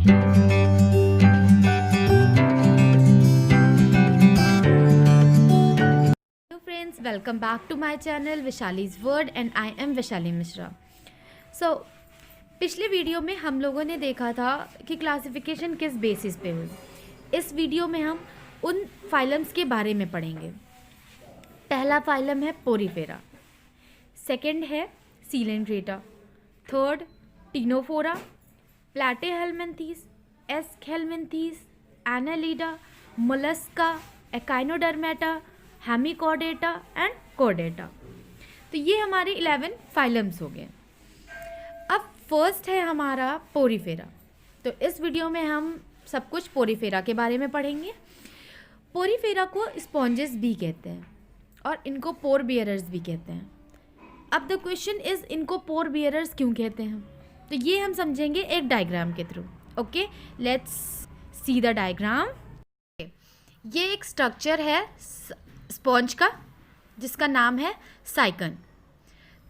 Hello friends, welcome back to my channel Vishali's Word and I am Vishali Mishra. So पिछले video में हम लोगों ने देखा था कि क्लासिफिकेशन किस बेसिस पे हुई। इस वीडियो में हम उन फाइलम्स के बारे में पढ़ेंगे। पहला फाइलम है पोरीफेरा, सेकंड है Coelenterata, third Ctenophora, Platyhelminthes, Aschelminthes, Annelida, Mollusca, Echinodermata, Hemichordata and Chordata. तो ये हमारे 11 फाइलम्स हो गए। अब फर्स्ट है हमारा पोरीफेरा। तो इस वीडियो में हम सब कुछ पोरीफेरा के बारे में पढ़ेंगे। पोरीफेरा को स्पॉन्जेस भी कहते हैं और इनको पोर बियरर्स भी कहते हैं। अब द क्वेश्चन इज, इनको पोर बियरर्स क्यों कहते हैं? तो ये हम समझेंगे एक डायग्राम के through. Okay, let's see the diagram. ये एक स्ट्रक्चर है स्पॉन्ज का जिसका नाम है साइकन।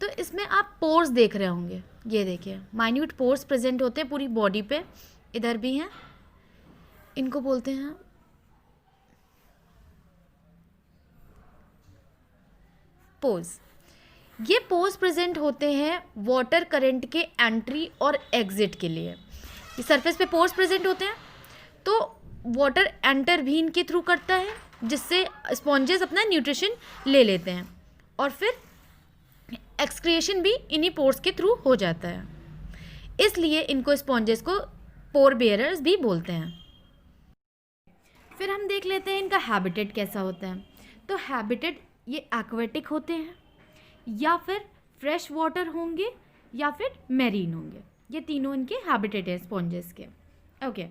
तो इसमें आप पोर्स देख रहे होंगे, ये देखिए माइन्यूट पोर्स प्रेजेंट होते हैं पूरी बॉडी पे, इधर भी हैं, इनको बोलते हैं पोर्स। ये पोर्स प्रेजेंट होते हैं वाटर करंट के एंट्री और एग्जिट के लिए। ये सरफेस पे पोर्स प्रेजेंट होते हैं तो वाटर एंटर भी इनके थ्रू करता है, जिससे स्पॉन्जेस अपना न्यूट्रिशन ले लेते हैं और फिर एक्सक्रिएशन भी इन्हीं पोर्स के थ्रू हो जाता है। इसलिए इनको स्पॉन्जेस को पोर बेयरर्स भी बोलते हैं। फिर हम देख लेते हैं इनका हैबिटेट कैसा होता है। तो हैबिटेट ये एक्वेटिक होते हैं या फिर फ्रेश वाटर होंगे या फिर मैरीन होंगे। ये तीनों इनके हैबिटेट है स्पॉन्जेस के। ओके,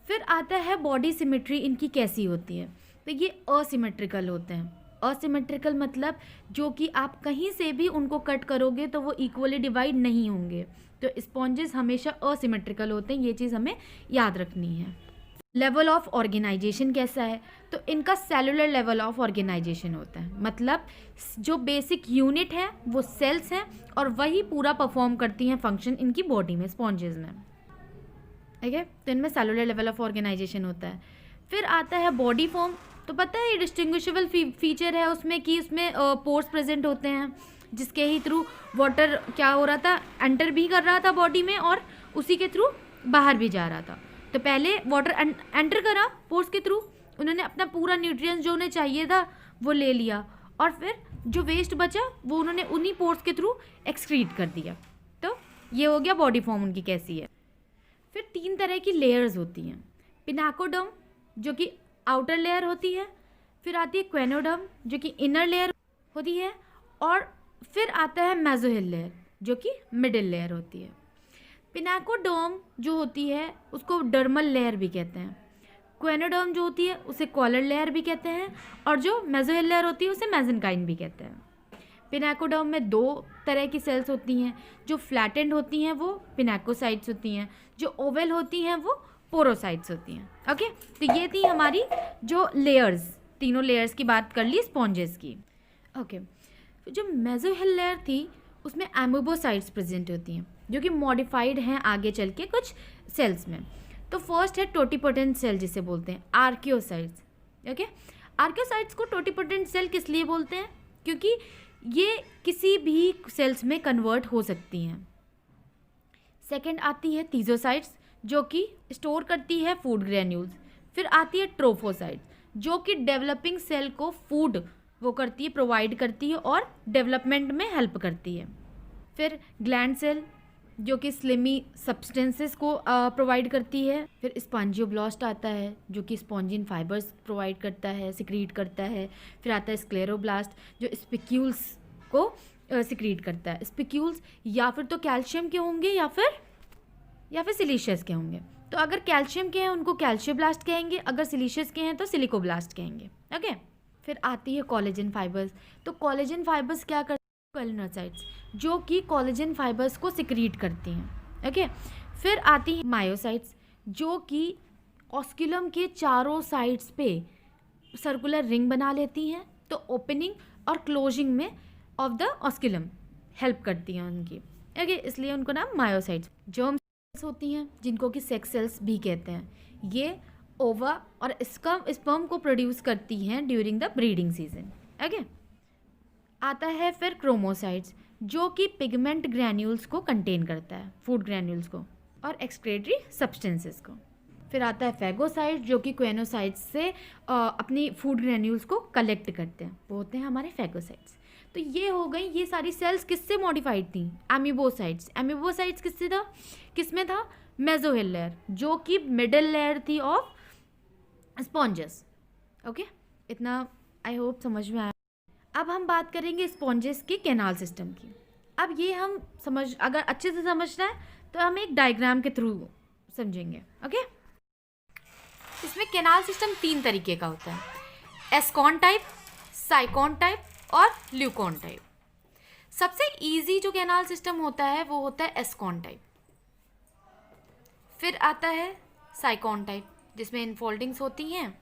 फिर आता है बॉडी सिमेट्री इनकी कैसी होती है। तो ये असिमेट्रिकल होते हैं। असिमेट्रिकल मतलब जो कि आप कहीं से भी उनको कट करोगे तो वो इक्वली डिवाइड नहीं होंगे। तो स्पॉन्जेस हमेशा असिमेट्रिकल होते हैं, ये चीज़ हमें याद रखनी है। लेवल ऑफ ऑर्गेनाइजेशन कैसा है? तो इनका सेलुलर लेवल ऑफ ऑर्गेनाइजेशन होता है, मतलब जो बेसिक यूनिट है वो सेल्स हैं और वही पूरा परफॉर्म करती हैं फंक्शन इनकी बॉडी में, स्पॉन्जेस में। ठीक है, तो इनमें सेलुलर लेवल ऑफ ऑर्गेनाइजेशन होता है। फिर आता है बॉडी फॉर्म। तो पता है ये डिस्टिंग्विशेबल फीचर है उसमें कि उसमें पोर्स प्रेजेंट होते हैं जिसके ही थ्रू वाटर क्या हो रहा था, एंटर भी कर रहा था बॉडी में और उसी के थ्रू बाहर भी जा रहा था। तो पहले वाटर एंटर करा पोर्स के थ्रू, उन्होंने अपना पूरा न्यूट्रिएंट्स जो उन्हें चाहिए था वो ले लिया और फिर जो वेस्ट बचा वो उन्होंने उन्हीं पोर्स के थ्रू एक्सक्रीट कर दिया। तो ये हो गया बॉडी फॉर्म उनकी कैसी है। फिर 3 तरह की लेयर्स होती हैं। पिनाकोडर्म जो कि आउटर लेयर होती है, फिर आती है क्वेनोडर्म जो कि इनर लेयर होती है, और फिर आता है मेसोहिल लेयर जो कि मिडिल लेयर होती है। पिनाकोडर्म जो होती है उसको डर्मल लेयर भी कहते हैं, क्वेनोडर्म जो होती है उसे कॉलर लेयर भी कहते हैं, और जो मेसोहिल लेयर होती है उसे मेसेनकाइम भी कहते हैं। पिनाकोडर्म में 2 तरह की सेल्स होती हैं, जो फ्लैटेंड होती हैं वो पिनाकोसाइट्स होती हैं, जो ओवल होती हैं वो पोरोसाइट्स होती हैं। ओके, तो ये थी हमारी जो लेयर्स, तीनों लेयर्स की बात कर ली स्पॉन्जेस की। ओके, जो मेसोहिल लेयर थी उसमें एमोबोसाइट्स प्रेजेंट होती हैं जो कि मॉडिफाइड हैं आगे चल के कुछ सेल्स में। तो फर्स्ट है टोटिपोटेंट सेल जिसे बोलते हैं आर्कियोसाइट्स। ओके, आर्कियोसाइट्स को टोटिपोटेंट सेल किस लिए बोलते हैं? क्योंकि ये किसी भी सेल्स में कन्वर्ट हो सकती हैं। सेकंड आती है थीजोसाइट्स जो कि स्टोर करती है फूड ग्रेन्यूल्स। फिर आती है ट्रोफोसाइट्स जो कि डेवलपिंग सेल को फूड वो करती है, प्रोवाइड करती है और डेवलपमेंट में हेल्प करती है। फिर ग्लैंड सेल जो कि स्लिमी सब्सटेंसेस को प्रोवाइड करती है। फिर स्पॉन्जियोब्लास्ट आता है जो कि स्पॉन्जिन फाइबर्स प्रोवाइड करता है, सिक्रीट करता है। फिर आता है स्क्लेरोब्लास्ट जो स्पिक्यूल्स को सिक्रीट करता है। स्पिक्यूल्स या फिर तो कैल्शियम के होंगे या फिर सिलिशियस के होंगे। तो अगर कैल्शियम के हैं उनको कैल्शियोब्लास्ट कहेंगे, अगर सिलिशियस के हैं तो सिलिकोब्लास्ट कहेंगे। ओके, फिर आती है कोलेजन फाइबर्स। तो कोलेजन फाइबर्स क्या करते हैं? कोलिनोसाइट्स जो कि कोलेजन फाइबर्स को सिक्रीट करती हैं। ओके, फिर आती है मायोसाइट्स जो कि ऑस्क्यूलम के चारों साइड्स पे सर्कुलर रिंग बना लेती हैं, तो ओपनिंग और क्लोजिंग में ऑफ द ऑस्क्यूलम हेल्प करती हैं उनकी। ओके, इसलिए उनको नाम मायोसाइट्स। जो होती हैं जिनको कि सेक्स सेल्स भी कहते हैं, ये ओवा और इसका स्पर्म को प्रोड्यूस करती हैं during the breeding season. Okay, आता है फिर क्रोमोसाइट्स जो कि पिगमेंट ग्रैन्यूल्स को कंटेन करता है, फूड ग्रैन्यूल्स को और एक्सक्रीटरी सब्सटेंसेस को। फिर आता है फैगोसाइट जो कि क्वेनोसाइट्स से अपनी फूड ग्रैन्यूल्स को कलेक्ट करते हैं, वो होते हैं हमारे फैगोसाइट्स। तो ये हो गई, ये सारी सेल्स किससे मॉडिफाइड थी? एमीबोसाइट्स। एमीबोसाइट्स किससे था, किसमें था? मेसोहिल लेयर, जो कि मिडिल लेयर थी ऑफ स्पॉन्जेस। ओके, इतना आई होप समझ में आया। अब हम बात करेंगे स्पॉन्जेस के कैनाल सिस्टम की। अब ये हम अगर अच्छे से समझना है तो हम एक डायग्राम के थ्रू समझेंगे। ओके, इसमें कैनाल सिस्टम 3 तरीके का होता है, एस्कॉन टाइप, साइकॉन टाइप और ल्यूकॉन टाइप। सबसे इजी जो कैनाल सिस्टम होता है वो होता है एस्कॉन टाइप। फिर आता है साइकॉन टाइप जिसमें इनफोल्डिंग्स होती हैं,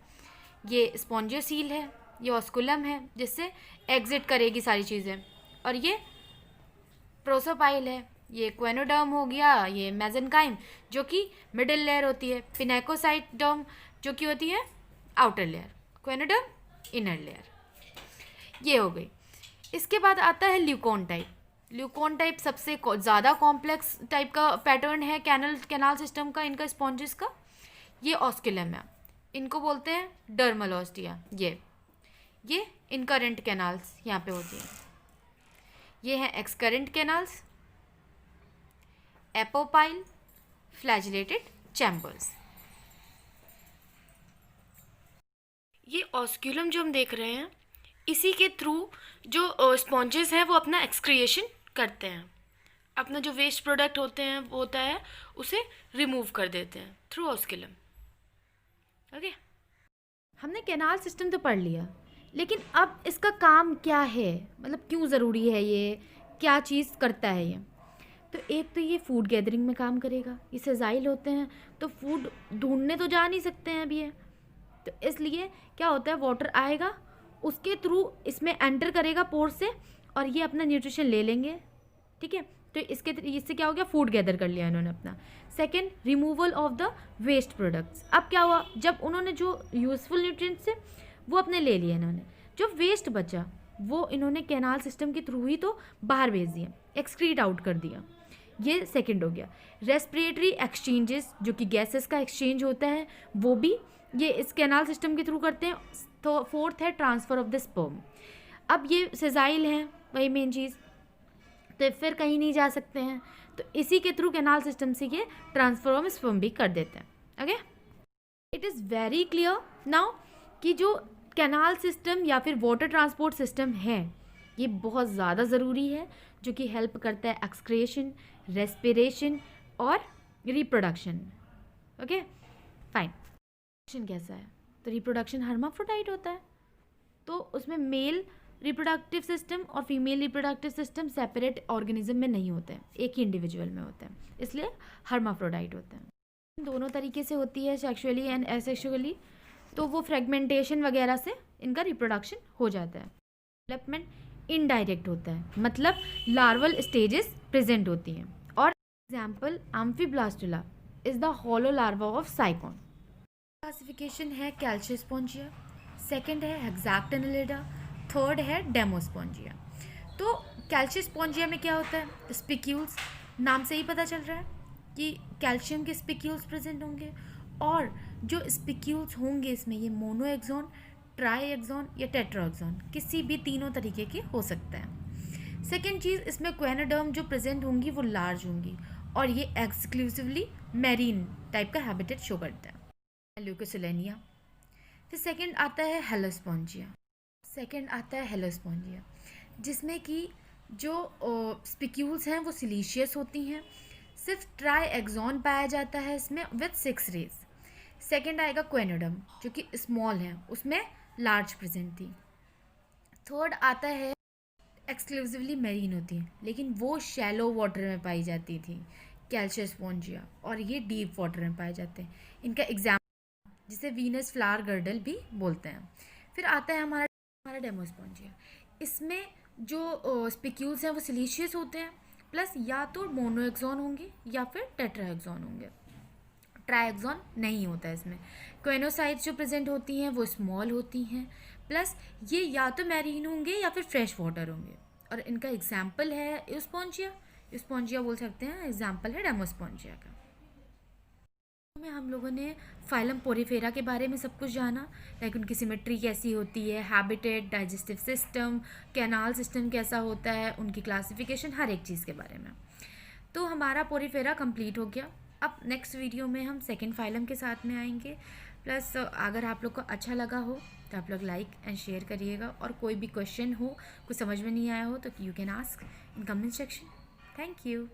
ये स्पॉन्जियोसील है, ये ऑस्कुलम है जिससे एग्जिट करेगी सारी चीज़ें, और ये प्रोसोपाइल है, ये क्वेनोडर्म हो गया, ये मेसेनकाइम जो कि मिडिल लेयर होती है, पिनेकोसाइटडर्म जो कि होती है आउटर लेयर, क्वेनोडर्म इनर लेयर, ये हो गई। इसके बाद आता है ल्यूकॉन टाइप। ल्यूकॉन टाइप सबसे ज़्यादा कॉम्प्लेक्स टाइप का पैटर्न है कैनाल सिस्टम का, इनका स्पॉन्जेस का। ये ऑस्कुलम है, इनको बोलते हैं डर्मल ऑस्टिया। ये इनकरेंट कैनाल्स यहाँ पे होती हैं। ये हैं एक्सकरेंट कैनाल्स, एपोपाइल, फ्लैजिलेटेड चैम्बर्स। ये ऑस्क्यूलम जो हम देख रहे हैं, इसी के थ्रू जो स्पॉन्जेस हैं वो अपना एक्सक्रिएशन करते हैं, अपना जो वेस्ट प्रोडक्ट होते हैं वो होता है उसे रिमूव कर देते हैं थ्रू ऑस्क्यूलम। ओके, हमने कैनाल सिस्टम तो पढ़ लिया, लेकिन अब इसका काम क्या है, मतलब क्यों ज़रूरी है, ये क्या चीज़ करता है ये? तो एक तो ये फूड गैदरिंग में काम करेगा, ये सेजाइल होते हैं तो फूड ढूंढने तो जा नहीं सकते हैं अभी ये, तो इसलिए क्या होता है, वाटर आएगा उसके थ्रू इसमें एंटर करेगा पोर से और ये अपना न्यूट्रिशन ले लेंगे। ठीक है, तो इससे क्या हो गया, फूड गैदर कर लिया इन्होंने अपना। Second, removal of the waste products. अब क्या हुआ, जब उन्होंने जो यूजफुल न्यूट्रिएंट्स थे वो अपने ले लिए इन्होंने, जो वेस्ट बचा वो इन्होंने कैनाल सिस्टम के थ्रू ही तो बाहर भेज दिया, एक्सक्रीट आउट कर दिया। ये सेकंड हो गया। रेस्पिरेटरी एक्सचेंजेस, जो कि गैसेस का एक्सचेंज होता है, वो भी ये इस कैनाल सिस्टम के थ्रू करते हैं। तो फोर्थ है ट्रांसफ़र ऑफ द स्पर्म। अब ये सेजाइल हैं, वही मेन चीज़, तो फिर कहीं नहीं जा सकते हैं, तो इसी के थ्रू कैनाल सिस्टम से ये ट्रांसफर ऑफ स्पर्म भी कर देते हैं। Okay, it is very clear now कि जो कैनाल सिस्टम या फिर वाटर ट्रांसपोर्ट सिस्टम है ये बहुत ज़्यादा ज़रूरी है, जो कि हेल्प करता है एक्सक्रिएशन, रेस्पिरेशन और रिप्रोडक्शन। Okay fine. रिप्रोडक्शन कैसा है, तो रिप्रोडक्शन हर्माफ्रोडाइट होता है, तो उसमें मेल रिप्रोडक्टिव सिस्टम और female reproductive system separate organism में नहीं होते हैं, एक ही इंडिविजुअल में होते हैं, इसलिए हर्माफ्रोडाइट होते हैं। दोनों तरीके से होती है, सेक्सुअली एंड एसेक्सुअली, तो वो फ्रेगमेंटेशन वगैरह से इनका रिप्रोडक्शन हो जाता है। डेवलपमेंट इनडायरेक्ट होता है, मतलब लार्वल स्टेजेस प्रेजेंट होती हैं। और example amphiblastula is the hollow larva of Sycon. Classification है कैल्शियोस्पोंजिया, सेकंड है हेक्साक्टिनिलिडा, थर्ड है डेमोस्पोंजिया। तो कैल्शियोस्पोंजिया में क्या होता है, स्पिक्यूल्स, नाम से ही पता चल रहा है कि कैल्शियम के स्पिक्यूल्स प्रेजेंट होंगे, और जो स्पिक्यूल्स होंगे इसमें ये मोनो एक्सॉन, ट्राई एक्सॉन या टेट्रा एक्सॉन, किसी भी तीनों तरीके के हो सकते हैं। सेकेंड चीज़, इसमें क्वेनोडर्म जो प्रेजेंट होंगी वो लार्ज होंगी, और ये एक्सक्लूसिवली मैरीन टाइप का हैबिटेट शो करता है, ल्यूकोसिलेनिया। फिर सेकेंड आता है हेलोस्पोंजिया, जिसमें कि जो स्पिक्यूल्स हैं वो सिलीशियस होती हैं, सिर्फ ट्राई एक्सॉन पाया जाता है इसमें विथ 6 रेज। सेकेंड आएगा क्वेनोडर्म जो कि स्मॉल है, उसमें लार्ज प्रेजेंट थी। थर्ड आता है एक्सक्लूसिवली मैरीन होती है, लेकिन वो शैलो वाटर में पाई जाती थी, कैल्शियोस्पोंजिया, और ये डीप वाटर में पाए जाते हैं। इनका एग्जाम्पल जिसे वीनस फ्लावर गर्डल भी बोलते हैं। फिर आता है हमारा डेमोस्पोंजिया। इसमें जो स्पिक्यूल्स हैं वो सिलीशियस होते हैं, प्लस या तो मोनोएक्सॉन होंगे या फिर टेट्राएक्सॉन होंगे, ट्राएक्सॉन नहीं होता है इसमें। क्वेनोसाइट्स जो प्रेजेंट होती हैं वो स्मॉल होती हैं, प्लस ये या तो मैरीन होंगे या फिर फ्रेश वाटर होंगे। और इनका एग्जाम्पल है यूस्पोंजिया, यूस्पोंजिया बोल सकते हैं, एग्जाम्पल है डेमोस्पोंजिया का। में हम लोगों ने फाइलम पोरीफेरा के बारे में सब कुछ जाना, लाइक उनकी सिमेट्री कैसी होती है, habitat, digestive system, canal system कैसा होता है, उनकी क्लासिफिकेशन, हर एक चीज़ के बारे में। तो हमारा पोरीफेरा कंप्लीट हो गया। अब नेक्स्ट वीडियो में हम सेकंड फाइलम के साथ में आएंगे। प्लस अगर आप लोग को अच्छा लगा हो तो आप लोग लाइक एंड शेयर करिएगा, और कोई भी क्वेश्चन हो, कुछ समझ में नहीं आया हो तो you can ask in comment section. Thank you.